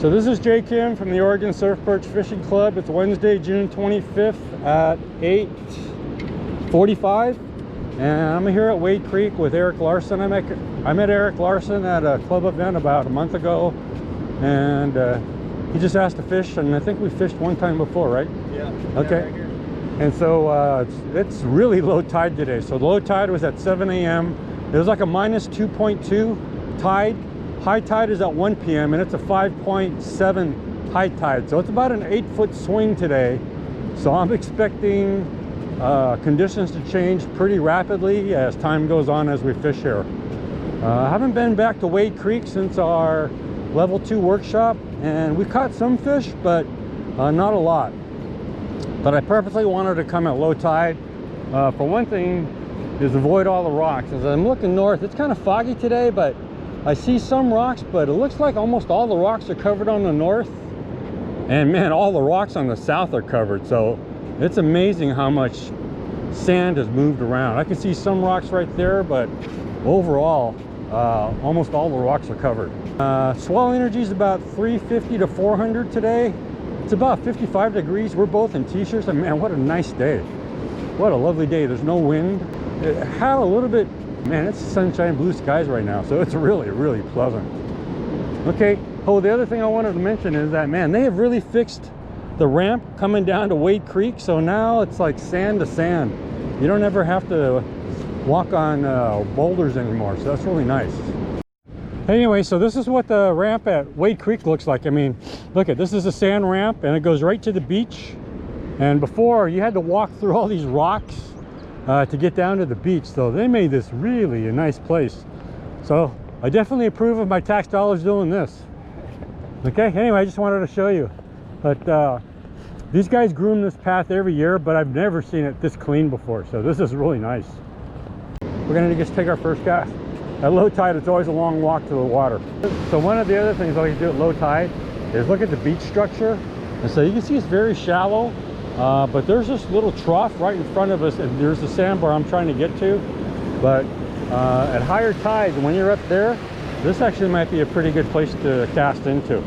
So this is Jay Kim from the Oregon Surf Perch Fishing Club. It's Wednesday, June 25th at 8:45, and I'm here at Wade Creek with Eric Larson. I met Eric Larson at a club event about a month ago, and he just asked to fish, and I think we fished one time before, right? Yeah. Okay. Yeah, right here. And so it's really low tide today. So the low tide was at 7 a.m. It was like a minus 2.2 tide. High tide is at 1 p.m. and it's a 5.7 high tide. So it's about an 8-foot swing today. So I'm expecting conditions to change pretty rapidly as time goes on as we fish here. I haven't been back to Wade Creek since our level 2 workshop, and we caught some fish, but not a lot. But I purposely wanted to come at low tide. For one thing, is avoid all the rocks. As I'm looking north, it's kind of foggy today, but I see some rocks, but it looks like almost all the rocks are covered on the north. And man, all the rocks on the south are covered. So it's amazing how much sand has moved around. I can see some rocks right there, but overall, almost all the rocks are covered. Swell energy is about 350 to 400 today. It's about 55 degrees. We're both in t-shirts, and man, what a nice day. What a lovely day. There's no wind. It had a little bit, man, it's sunshine, blue skies right now, so it's really, really pleasant. Okay, oh, the other thing I wanted to mention is that, man, they have really fixed the ramp coming down to Wade Creek, so now it's like sand to sand. You don't ever have to walk on boulders anymore, so that's really nice. Anyway, so this is what the ramp at Wade Creek looks like. I mean, look at this, is a sand ramp, and it goes right to the beach. And before, you had to walk through all these rocks to get down to the beach. So they made this really a nice place. So I definitely approve of my tax dollars doing this. Okay, anyway, I just wanted to show you. But these guys groom this path every year, but I've never seen it this clean before. So this is really nice. We're gonna just take our first cast. At low tide, it's always a long walk to the water. So one of the other things I like to do at low tide is look at the beach structure. And so you can see it's very shallow. But there's this little trough right in front of us, and there's the sandbar I'm trying to get to. But at higher tides, when you're up there, this actually might be a pretty good place to cast into.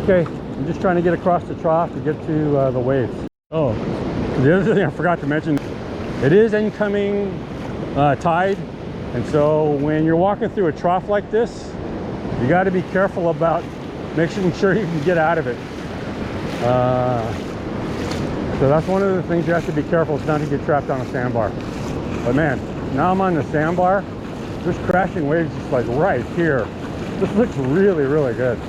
Okay, I'm just trying to get across the trough to get to the waves. Oh, the other thing I forgot to mention, it is incoming tide, and so when you're walking through a trough like this, you got to be careful about making sure you can get out of it. So that's one of the things you have to be careful, is not to get trapped on a sandbar. But man, now I'm on the sandbar. There's crashing waves just like right here. This looks really, really good.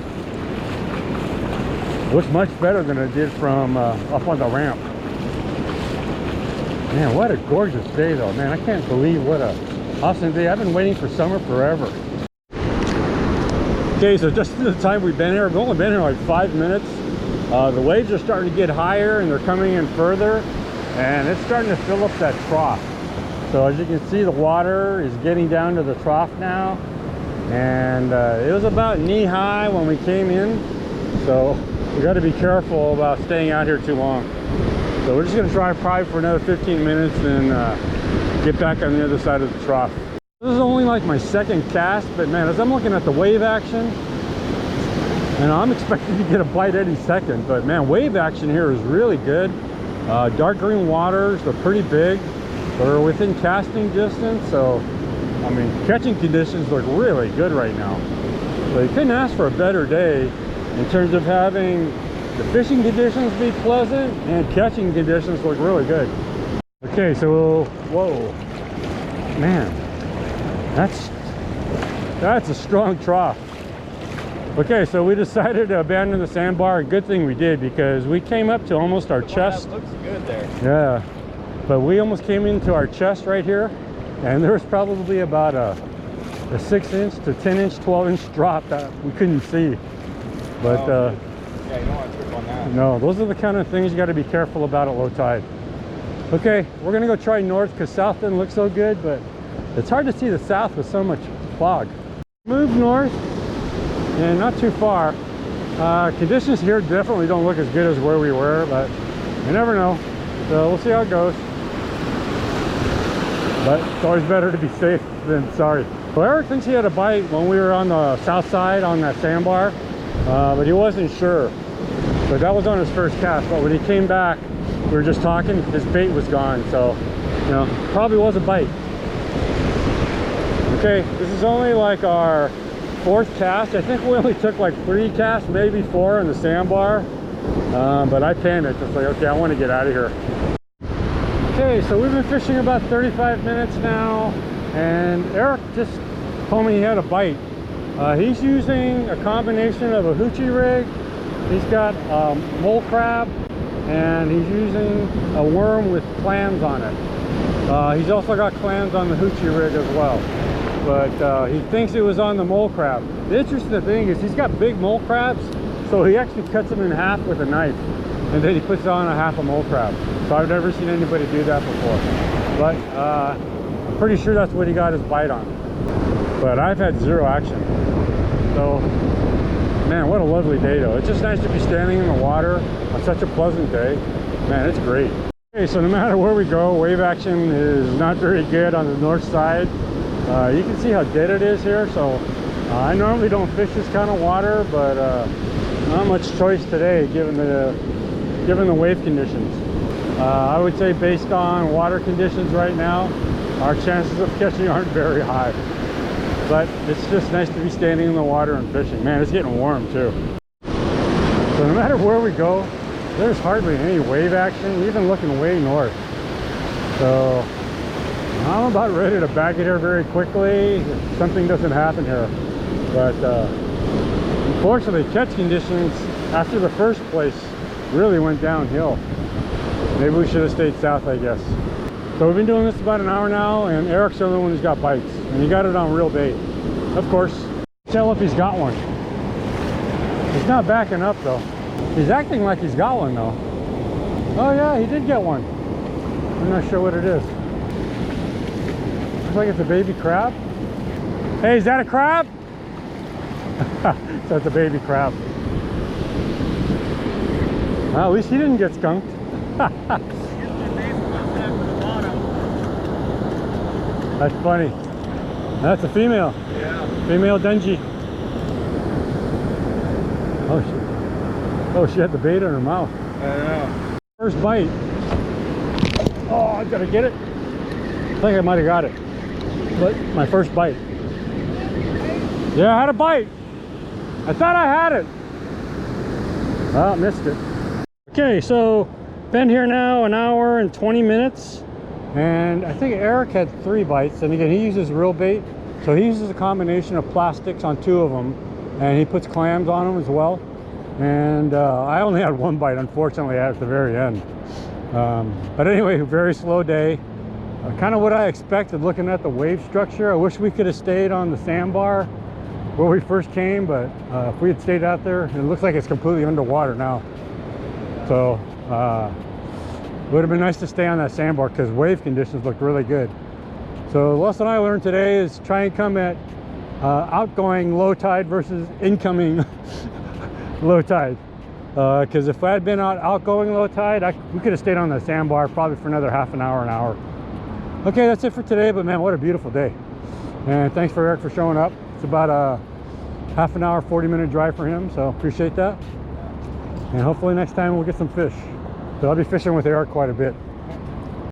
It looks much better than it did from up on the ramp. Man, what a gorgeous day though, man. I can't believe what a awesome day. I've been waiting for summer forever. Okay, so just in the time we've been here, we've only been here like 5 minutes. The waves are starting to get higher and they're coming in further, and it's starting to fill up that trough. So as you can see, the water is getting down to the trough now, and it was about knee high when we came in, so we got to be careful about staying out here too long. So we're just going to try probably for another 15 minutes and get back on the other side of the trough. This is only like my second cast, but man, as I'm looking at the wave action, and I'm expecting to get a bite any second, but man, wave action here is really good. Dark green waters, they're pretty big. They're within casting distance, so I mean, catching conditions look really good right now. So you couldn't ask for a better day in terms of having the fishing conditions be pleasant and catching conditions look really good. Okay, so whoa, man, that's a strong trough. Okay, so we decided to abandon the sandbar, and good thing we did, because we came up to almost our chest. That looks good there. Yeah, but we almost came into our chest right here, and there was probably about a 6-inch to 10-inch, 12-inch drop that we couldn't see. But yeah, you don't want to trip on that. No, those are the kind of things you got to be careful about at low tide. Okay, we're gonna go try north because south doesn't look so good, but it's hard to see the south with so much fog. Move north. And not too far. Conditions here definitely don't look as good as where we were, but you never know. So we'll see how it goes. But it's always better to be safe than sorry. Well, Eric thinks he had a bite when we were on the south side on that sandbar. but he wasn't sure. But that was on his first cast. But when he came back, we were just talking, his bait was gone. So, you know, probably was a bite. Okay, this is only like our 4th cast. I think we only took like 3 casts, maybe 4 in the sandbar. But I panicked. It's like, okay, I want to get out of here. Okay, so we've been fishing about 35 minutes now, and Eric just told me he had a bite. He's using a combination of a hoochie rig. He's got mole crab, and he's using a worm with clams on it. He's also got clams on the hoochie rig as well, but he thinks it was on the mole crab. The interesting thing is he's got big mole crabs, so he actually cuts them in half with a knife, and then he puts on a half a mole crab. So I've never seen anybody do that before, but I'm pretty sure that's what he got his bite on. But I've had 0 action. So, man, what a lovely day though. It's just nice to be standing in the water on such a pleasant day. Man, it's great. Okay, so no matter where we go, wave action is not very good on the north side. You can see how dead it is here. So I normally don't fish this kind of water, but not much choice today given the wave conditions. I would say based on water conditions right now, our chances of catching aren't very high. But it's just nice to be standing in the water and fishing. Man, it's getting warm too. So no matter where we go, there's hardly any wave action, even looking way north. So I'm about ready to back it here very quickly if something doesn't happen here. But unfortunately, catch conditions after the first place really went downhill. Maybe we should have stayed south, I guess. So we've been doing this about an hour now, and Eric's the only one who's got bites, and he got it on real bait. Of course, tell if he's got one. He's not backing up though. He's acting like he's got one though. Oh yeah, he did get one. I'm not sure what it is. Looks like it's a baby crab. Hey, is that a crab? So it's a baby crab. Well, at least he didn't get skunked. That's funny. That's a female. Yeah. Female Denji. Oh, she had the bait in her mouth. I know. First bite. Oh, I gotta get it. I think I might have got it. But my first bite. Yeah, I had a bite. I thought I had it. Well, missed it. Okay, so been here now an hour and 20 minutes. And I think Eric had 3 bites. And again, he uses real bait. So he uses a combination of plastics on 2 of them. And he puts clams on them as well. And I only had 1 bite, unfortunately, at the very end. But anyway, very slow day. Kind of what I expected looking at the wave structure. I wish we could have stayed on the sandbar where we first came, but if we had stayed out there, it looks like it's completely underwater now. So it would have been nice to stay on that sandbar because wave conditions look really good. So the lesson I learned today is try and come at outgoing low tide versus incoming low tide. Because if I had been outgoing low tide, we could have stayed on the sandbar probably for another half an hour. Okay, that's it for today, but man, what a beautiful day. And thanks for Eric for showing up. It's about a half an hour, 40-minute drive for him, so appreciate that. And hopefully next time we'll get some fish. So I'll be fishing with Eric quite a bit.